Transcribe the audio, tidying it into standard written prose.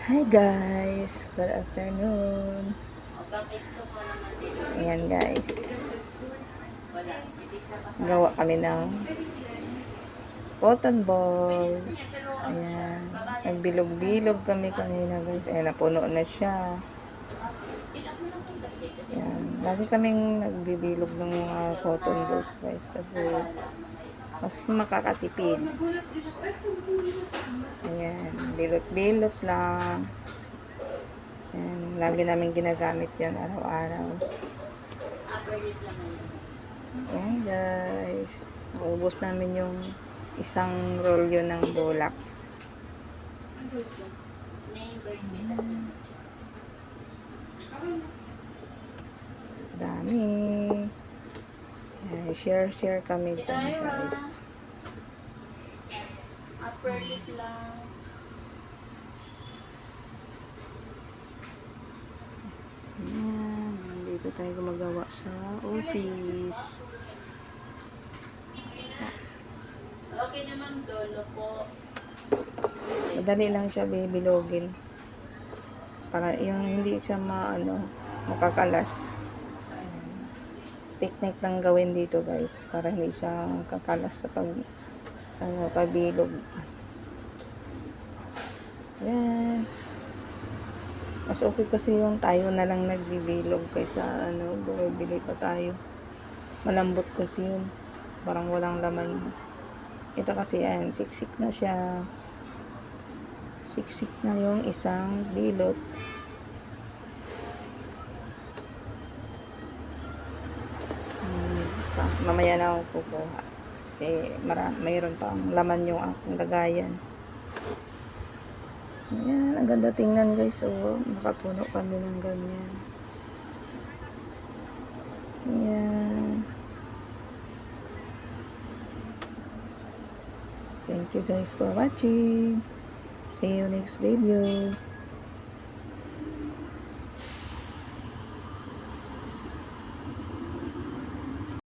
Hi guys, good afternoon. Ayan guys, gawa kami ng cotton balls. Ayan, nagbilog-bilog kami kanina guys. Ayan, napuno na siya. Ayan, lagi kaming nagbibilog ng mga cotton balls guys kasi mas makakatipid. Ayan, bilot-bilot lang. Ayan, lagi namin ginagamit yan araw-araw. Ayan guys, naubos namin yung isang rolyo ng bulak. Dami. Ayan, share kami dyan guys. Upper lip lang. Ayan, dito tayo gumagawa sa office. Okay naman, dolo po. Madali lang siya bibilogin. Para yung hindi siya makakalas. Technique lang gawin dito guys para hindi siya kakalas sa pagbilog. Ayan. Mas okay kasi yung tayo na lang nagbibilog kaysa bumibili pa tayo. Malambot kasi yun. Parang walang laman. Ito kasi yan, siksik na siya. Siksik na yung isang bilot. Mamaya na ako kukuha. Kasi mayroon pang laman yung aking lagayan. Ayan, ang ganda tingnan guys. So, nakapuno kami ng ganyan. Ayan. Thank you guys for watching. See you next video.